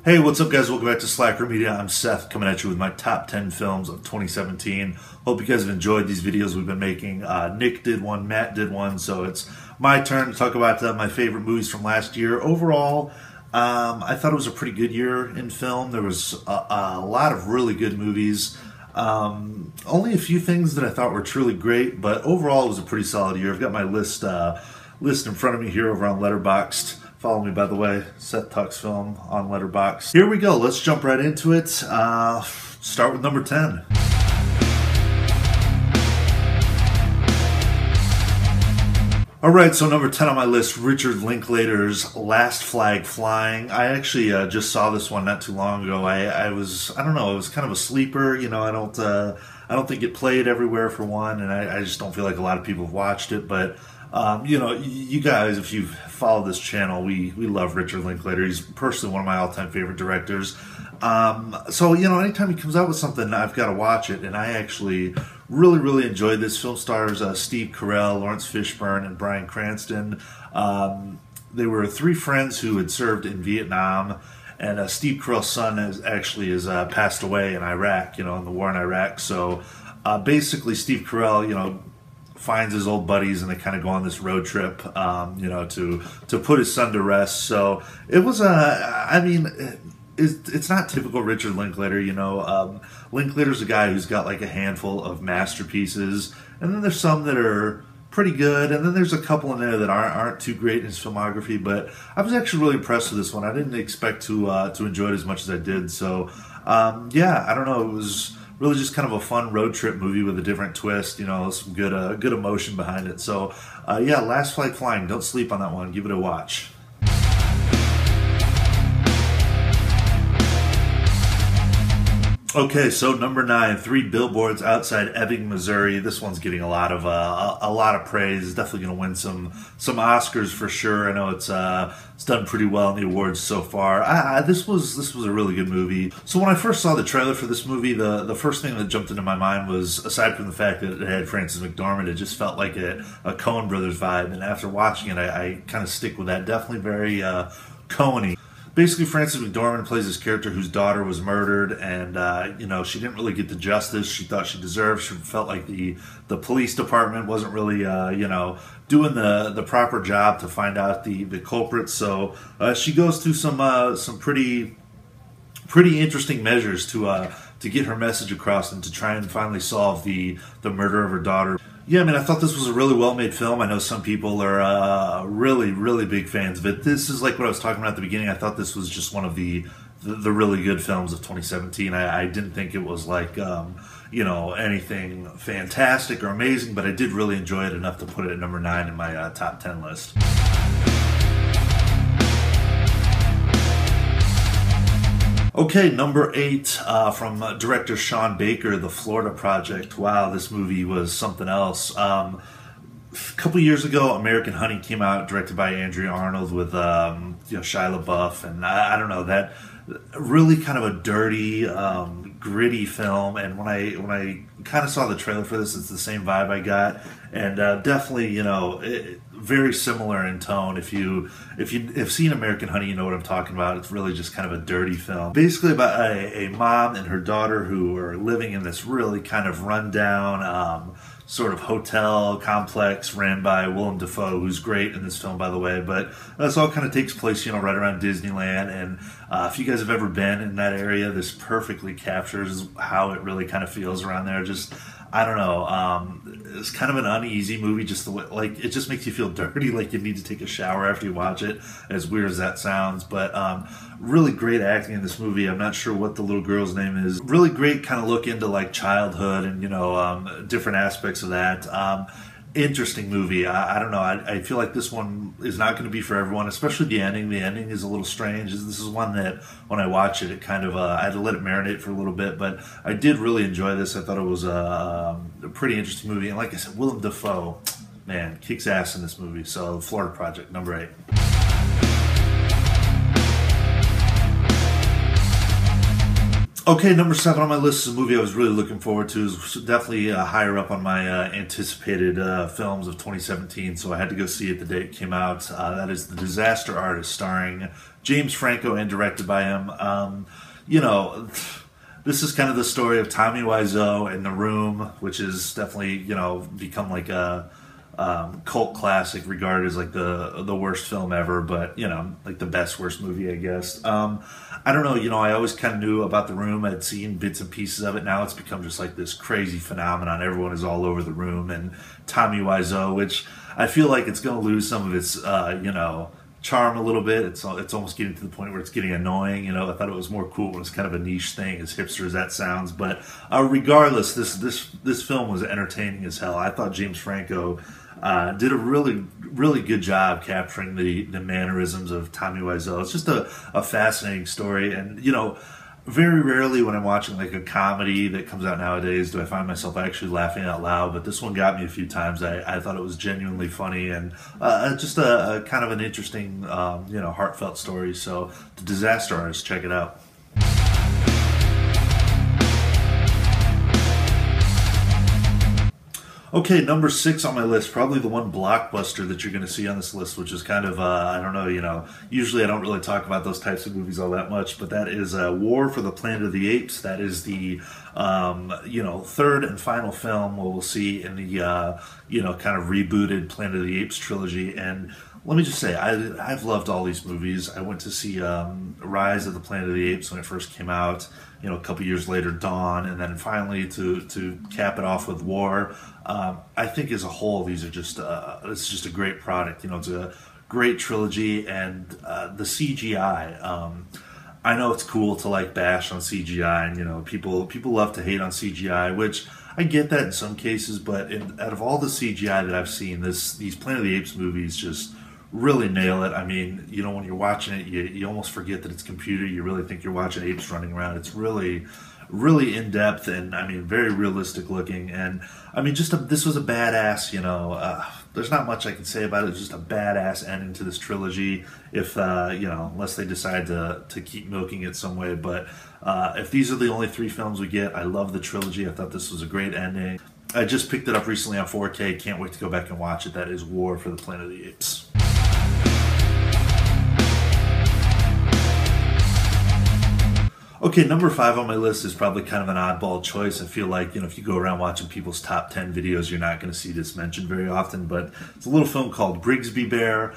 Hey, what's up guys? Welcome back to Slacker Media. I'm Seth, coming at you with my top 10 films of 2017. Hope you guys have enjoyed these videos we've been making. Nick did one, Matt did one, so it's my turn to talk about my favorite movies from last year. Overall, I thought it was a pretty good year in film. There was a lot of really good movies. Only a few things that I thought were truly great, but overall it was a pretty solid year. I've got my list in front of me here over on Letterboxd. Follow me, by the way, Seth Talks Film on Letterboxd. Here we go. Let's jump right into it. Start with number 10. All right, so number 10 on my list, Richard Linklater's Last Flag Flying. I actually just saw this one not too long ago. I don't know, it was kind of a sleeper. You know, I don't think it played everywhere for one, and I just don't feel like a lot of people have watched it, but you know, you guys, if you've followed this channel, we love Richard Linklater. He's personally one of my all-time favorite directors. So, you know, anytime he comes out with something, I've got to watch it. And I actually really enjoyed this. Film stars Steve Carell, Lawrence Fishburne, and Bryan Cranston. They were three friends who had served in Vietnam. And Steve Carell's son has passed away in Iraq, you know, in the war in Iraq. So basically, Steve Carell, you know, finds his old buddies and they kind of go on this road trip, you know, to put his son to rest. So it was I mean, it's not typical Richard Linklater, you know. Linklater's a guy who's got like a handful of masterpieces, and then there's some that are pretty good, and then there's a couple in there that aren't too great in his filmography. But I was actually really impressed with this one. I didn't expect to enjoy it as much as I did. So yeah, I don't know, it was really just kind of a fun road trip movie with a different twist, you know, some good emotion behind it. So, yeah, Last Flag Flying, don't sleep on that one. Give it a watch. Okay, so number 9, 3 Billboards Outside Ebbing, Missouri. This one's getting a lot of praise. It's definitely going to win some Oscars for sure. I know it's done pretty well in the awards so far. This was a really good movie. So when I first saw the trailer for this movie, the first thing that jumped into my mind was, aside from the fact that it had Frances McDormand, it just felt like a Coen Brothers vibe. And after watching it, I kind of stick with that. Definitely very Coen-y. Basically, Frances McDormand plays this character whose daughter was murdered, and you know, she didn't really get the justice she thought she deserved. She felt like the police department wasn't really you know, doing the proper job to find out the culprits. So she goes through some pretty interesting measures to get her message across and to try and finally solve the murder of her daughter. Yeah, I mean, I thought this was a really well-made film. I know some people are really big fans of it. This is like what I was talking about at the beginning. I thought this was just one of the really good films of 2017. I didn't think it was like, you know, anything fantastic or amazing, but I did really enjoy it enough to put it at number 9 in my top 10 list. Okay, number 8 from director Sean Baker, The Florida Project. Wow, this movie was something else. A couple years ago, American Honey came out, directed by Andrea Arnold with you know, Shia LaBeouf, and I don't know, that really kind of a dirty, gritty film. And when I kind of saw the trailer for this, it's the same vibe I got, and definitely, you know, very similar in tone. If you've seen American Honey, you know what I'm talking about. It's really just kind of a dirty film. Basically about a mom and her daughter who are living in this really kind of rundown sort of hotel complex ran by Willem Dafoe, who's great in this film, by the way. But this all kind of takes place, you know, right around Disneyland. And if you guys have ever been in that area, this perfectly captures how it really kind of feels around there. Just, I don't know, it's kind of an uneasy movie, just the way, like, it just makes you feel dirty, like you need to take a shower after you watch it, as weird as that sounds. But really great acting in this movie. I'm not sure what the little girl's name is. Really great kind of look into like childhood and, you know, different aspects of that. Interesting movie. I don't know. I feel like this one is not going to be for everyone, especially the ending. The ending is a little strange. This is one that when I watch it, it kind of I had to let it marinate for a little bit, but I did really enjoy this. I thought it was a pretty interesting movie, and like I said, Willem Dafoe, man, kicks ass in this movie. So, The Florida Project, number 8. Okay, number 7 on my list is a movie I was really looking forward to. It's definitely higher up on my anticipated films of 2017, so I had to go see it the day it came out. That is The Disaster Artist, starring James Franco and directed by him. You know, this is kind of the story of Tommy Wiseau in The Room, which is definitely, become like a cult classic, regarded as like the worst film ever, but like the best worst movie, I guess. I don't know, I always kind of knew about The Room. I'd seen bits and pieces of it. Now it's become just like this crazy phenomenon. Everyone is all over The Room, and Tommy Wiseau, which I feel like it's going to lose some of its charm a little bit. It's almost getting to the point where it's getting annoying. I thought it was more cool when it's kind of a niche thing, as hipster as that sounds. But regardless, this film was entertaining as hell. I thought James Franco did a really good job capturing the mannerisms of Tommy Wiseau. It's just a fascinating story, and very rarely when I'm watching like a comedy that comes out nowadays do I find myself actually laughing out loud, but this one got me a few times. I thought it was genuinely funny, and just a kind of an interesting heartfelt story. So The Disaster Artist, check it out. Okay, number 6 on my list, probably the one blockbuster that you're going to see on this list, which is kind of, I don't know, usually I don't really talk about those types of movies all that much, but that is War for the Planet of the Apes. That is the, third and final film we'll see in the, kind of rebooted Planet of the Apes trilogy. And let me just say, I've loved all these movies. I went to see Rise of the Planet of the Apes when it first came out, a couple years later, Dawn, and then finally to cap it off with War. I think as a whole, these are just it's just a great product. It's a great trilogy, and the CGI. I know it's cool to like bash on CGI, and people love to hate on CGI, which I get that in some cases. But out of all the CGI that I've seen, these Planet of the Apes movies just really nail it. I mean, when you're watching it, you almost forget that it's computer. You really think you're watching apes running around. It's really in depth, and I mean, very realistic looking. And I mean, this was a badass. There's not much I can say about it. It's just a badass ending to this trilogy. If unless they decide to keep milking it some way. But if these are the only 3 films we get, I love the trilogy. I thought this was a great ending. I just picked it up recently on 4K. Can't wait to go back and watch it. That is War for the Planet of the Apes. Okay, number 5 on my list is probably kind of an oddball choice. I feel like, if you go around watching people's top 10 videos, you're not going to see this mentioned very often, but it's a little film called Briggs B Bear.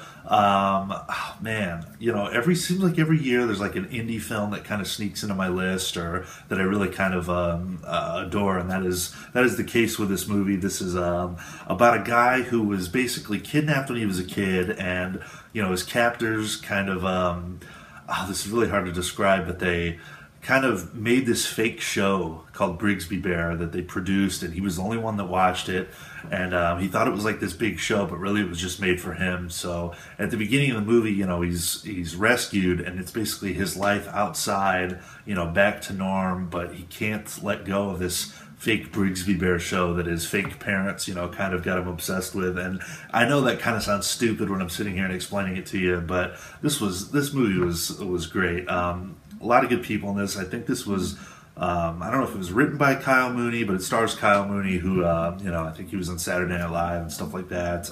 Seems like every year there's like an indie film that kind of sneaks into my list, or that I really kind of adore, and that is the case with this movie. This is about a guy who was basically kidnapped when he was a kid, and his captors kind of this is really hard to describe, but they kind of made this fake show called Briggs B Bear that they produced, and he was the only one that watched it, and he thought it was like this big show, but really it was just made for him. So at the beginning of the movie, he's rescued, and it's basically his life outside, back to norm, but he can't let go of this fake Briggs B Bear show that his fake parents, kind of got him obsessed with. And I know that kind of sounds stupid when I'm sitting here and explaining it to you, but this movie was great. A lot of good people in this. I think this was, I don't know if it was written by Kyle Mooney, but it stars Kyle Mooney, who, I think he was on Saturday Night Live and stuff like that.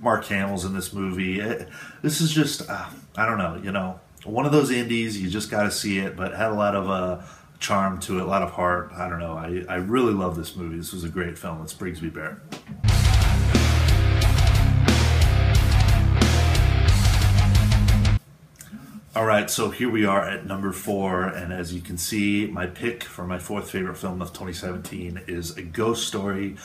Mark Hamill's in this movie. This is just, I don't know, one of those indies, you just got to see it, but had a lot of charm to it, a lot of heart. I don't know. I really love this movie. This was a great film. It's Briggs B Bear. All right, so here we are at number 4, and as you can see, my pick for my 4th favorite film of 2017 is A Ghost Story,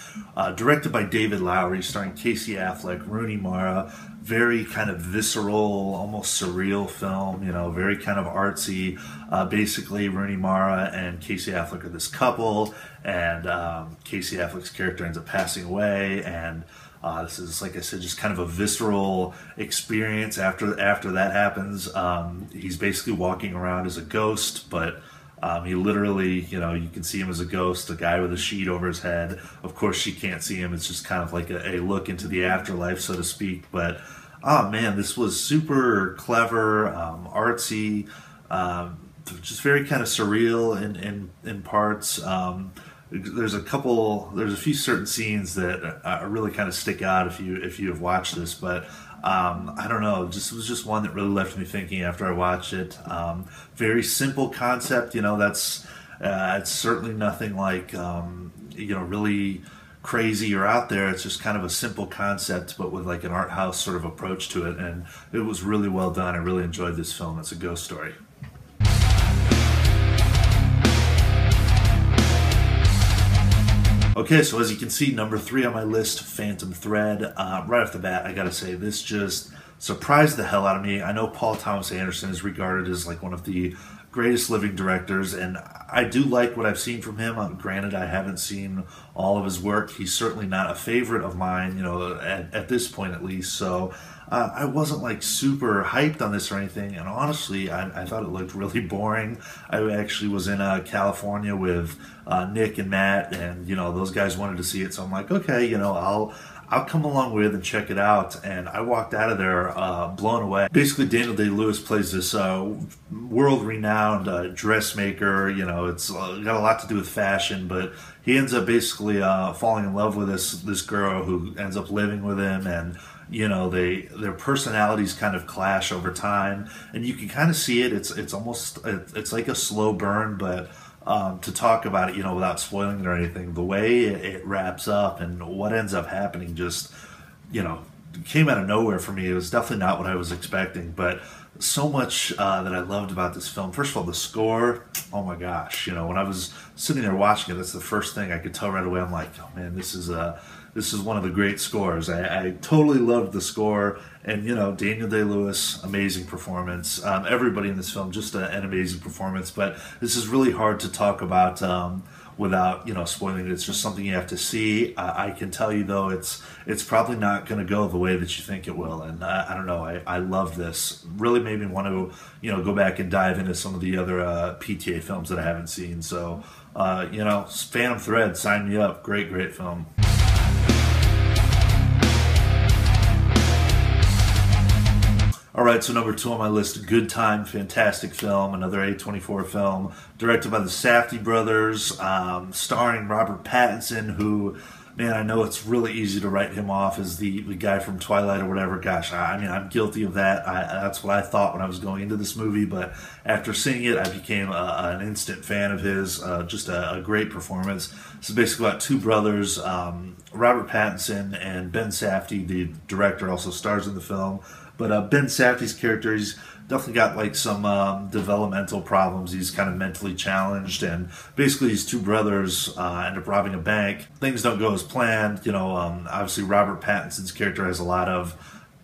directed by David Lowery, starring Casey Affleck, Rooney Mara. Very kind of visceral, almost surreal film, very kind of artsy. Basically, Rooney Mara and Casey Affleck are this couple, and Casey Affleck's character ends up passing away, and this is, like I said, just kind of a visceral experience after that happens. He's basically walking around as a ghost, but he literally, you can see him as a ghost, a guy with a sheet over his head. Of course, she can't see him. It's just kind of like a look into the afterlife, so to speak. But, oh man, this was super clever, artsy. just very kind of surreal in parts. There's a few certain scenes that really kind of stick out if you have watched this, but I don't know, it was just one that really left me thinking after I watched it. Very simple concept, that's it's certainly nothing like really crazy or out there. It's just kind of a simple concept, but with like an art house sort of approach to it, and it was really well done. I really enjoyed this film. It's a ghost story. Okay, so as you can see, number 3 on my list, Phantom Thread. Right off the bat, I gotta say, this just surprised the hell out of me. I know Paul Thomas Anderson is regarded as like one of the greatest living directors, and I do like what I've seen from him. Granted, I haven't seen all of his work. He's certainly not a favorite of mine, at this point at least. So I wasn't like super hyped on this or anything, and honestly, I thought it looked really boring. I actually was in California with Nick and Matt, and those guys wanted to see it, so I'm like, okay, I'll come along with and check it out. And I walked out of there blown away. Basically, Daniel Day-Lewis plays this world-renowned dressmaker. It's got a lot to do with fashion, but he ends up basically falling in love with this girl who ends up living with him, and their personalities kind of clash over time, and you can kind of see it. It's like a slow burn, but to talk about it, without spoiling it or anything, the way it wraps up and what ends up happening just, came out of nowhere for me. It was definitely not what I was expecting, but so much that I loved about this film. First of all, the score, oh my gosh, when I was sitting there watching it, that's the first thing I could tell right away. I'm like, oh man, this is one of the great scores. I totally loved the score, and Daniel Day-Lewis, amazing performance. Everybody in this film, just an amazing performance. But this is really hard to talk about without spoiling it. It's just something you have to see. I can tell you though, it's probably not going to go the way that you think it will. And I don't know. I love this. Really made me want to go back and dive into some of the other PTA films that I haven't seen. So Phantom Thread, sign me up. Great film. All right, so number 2 on my list, Good Time, fantastic film, another A24 film, directed by the Safdie brothers, starring Robert Pattinson, who, man, I know it's really easy to write him off as the guy from Twilight or whatever. Gosh, I'm guilty of that. That's what I thought when I was going into this movie, but after seeing it, I became an instant fan of his. Just a great performance. It's basically about 2 brothers, Robert Pattinson and Ben Safdie, the director, also stars in the film. But Ben Safdie's character, he's definitely got like some developmental problems. He's kind of mentally challenged, and basically these 2 brothers end up robbing a bank. Things don't go as planned. Obviously Robert Pattinson's character has a lot of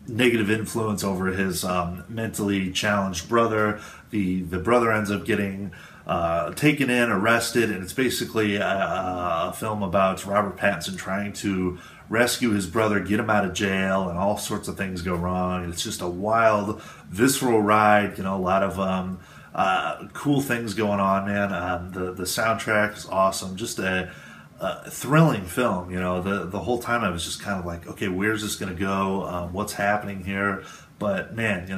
negative influence over his mentally challenged brother. The brother ends up getting taken in, arrested, and it's basically a film about Robert Pattinson trying to rescue his brother, get him out of jail, and all sorts of things go wrong. And it's just a wild, visceral ride. A lot of cool things going on, man. The soundtrack is awesome. Just a thrilling film. The whole time I was just kind of like, okay, where's this going to go? What's happening here? But man,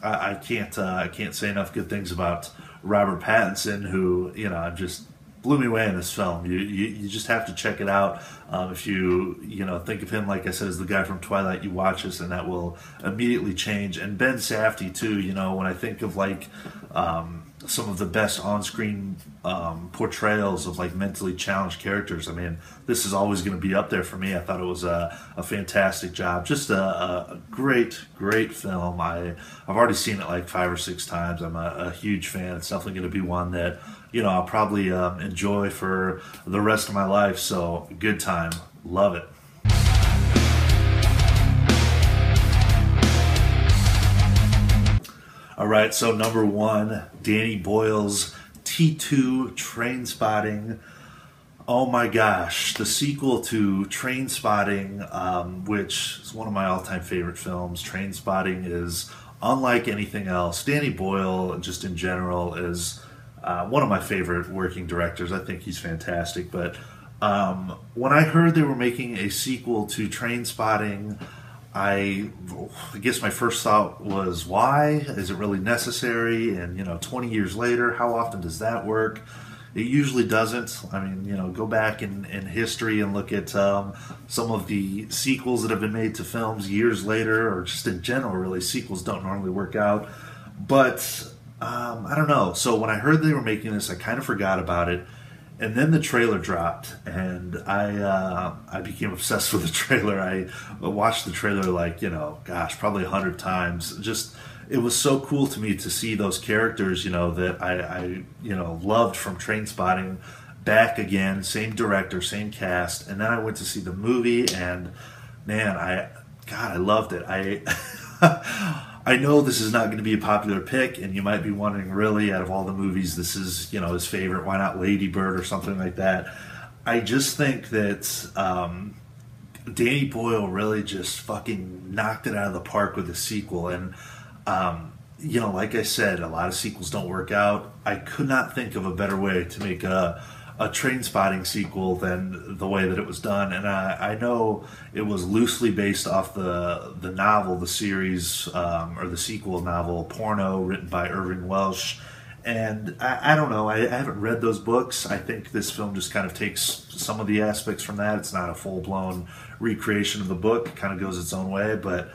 I can't say enough good things about Robert Pattinson, who just blew me away in this film. You just have to check it out. If you think of him, like I said, as the guy from Twilight, you watch this and that will immediately change. And Ben Safdie too. When I think of like some of the best on-screen portrayals of like mentally challenged characters, I mean, this is always going to be up there for me. I thought it was a fantastic job. Just a great film. I've already seen it like 5 or 6 times. I'm a huge fan. It's definitely going to be one that I'll probably enjoy for the rest of my life. So Good Time, love it. All right, so number 1, Danny Boyle's T2 Trainspotting. Oh my gosh, the sequel to Trainspotting, which is one of my all-time favorite films. Trainspotting is unlike anything else. Danny Boyle, just in general, is one of my favorite working directors. I think he's fantastic. But when I heard they were making a sequel to Trainspotting, I guess my first thought was, why? Is it really necessary? And, 20 years later, how often does that work? It usually doesn't. I mean, go back in history and look at some of the sequels that have been made to films years later, or just in general, really, sequels don't normally work out. But I don't know. So when I heard they were making this, I kind of forgot about it. And then the trailer dropped, and I became obsessed with the trailer. I watched the trailer like, probably 100 times. Just, it was so cool to me to see those characters, that I loved from Trainspotting back again. Same director, same cast. And then I went to see the movie, and man, I loved it. I know this is not going to be a popular pick, and you might be wondering, really, out of all the movies, this is, his favorite. Why not Lady Bird or something like that? I just think that Danny Boyle really just fucking knocked it out of the park with the sequel. And, like I said, a lot of sequels don't work out. I could not think of a better way to make a Trainspotting sequel than the way that it was done. And I know it was loosely based off the novel, the series, or the sequel novel, Porno, written by Irving Welsh. And I don't know, I haven't read those books. I think this film just kind of takes some of the aspects from that. It's not a full-blown recreation of the book. It kind of goes its own way, but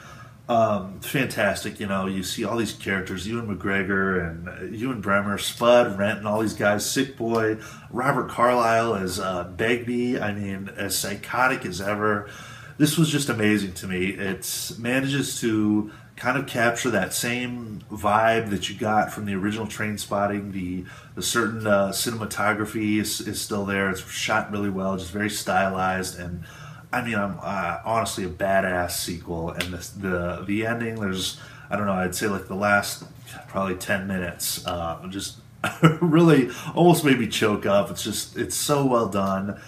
fantastic. You see all these characters, Ewan McGregor and Ewan Bremer, Spud, Rent, and all these guys, Sick Boy, Robert Carlyle as Begbie. I mean, as psychotic as ever. This was just amazing to me. It manages to kind of capture that same vibe that you got from the original Trainspotting. The certain cinematography is still there. It's shot really well, just very stylized. And I mean, I'm honestly a badass sequel, and the ending. There's, I don't know, I'd say like the last probably 10 minutes, just really almost made me choke up. It's so well done.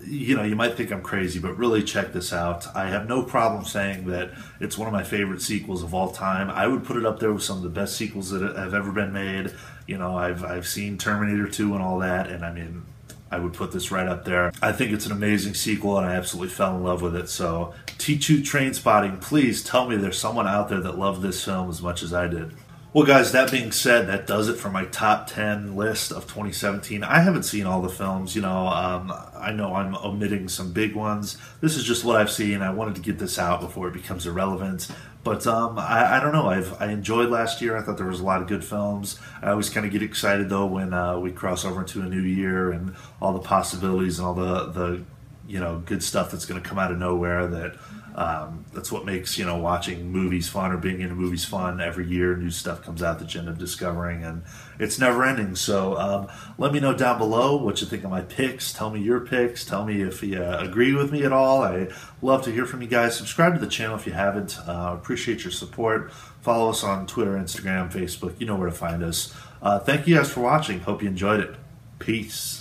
You might think I'm crazy, but really check this out. I have no problem saying that it's one of my favorite sequels of all time. I would put it up there with some of the best sequels that have ever been made. I've seen Terminator 2 and all that, and I mean, I would put this right up there. I think it's an amazing sequel, and I absolutely fell in love with it. So, T2 Trainspotting, please tell me there's someone out there that loved this film as much as I did. Well, guys, that being said, that does it for my top 10 list of 2017. I haven't seen all the films. I know I'm omitting some big ones. This is just what I've seen. I wanted to get this out before it becomes irrelevant. But I don't know. I enjoyed last year. I thought there was a lot of good films. I always kind of get excited, though, when we cross over into a new year and all the possibilities and all the good stuff that's going to come out of nowhere. That's what makes watching movies fun, or being into movies fun. Every year new stuff comes out that you end up discovering, and it's never ending. So let me know down below what you think of my picks. Tell me your picks. Tell me if you agree with me at all. I love to hear from you guys. Subscribe to the channel if you haven't. Appreciate your support. Follow us on Twitter, Instagram, Facebook. You know where to find us. Thank you guys for watching. Hope you enjoyed it. Peace.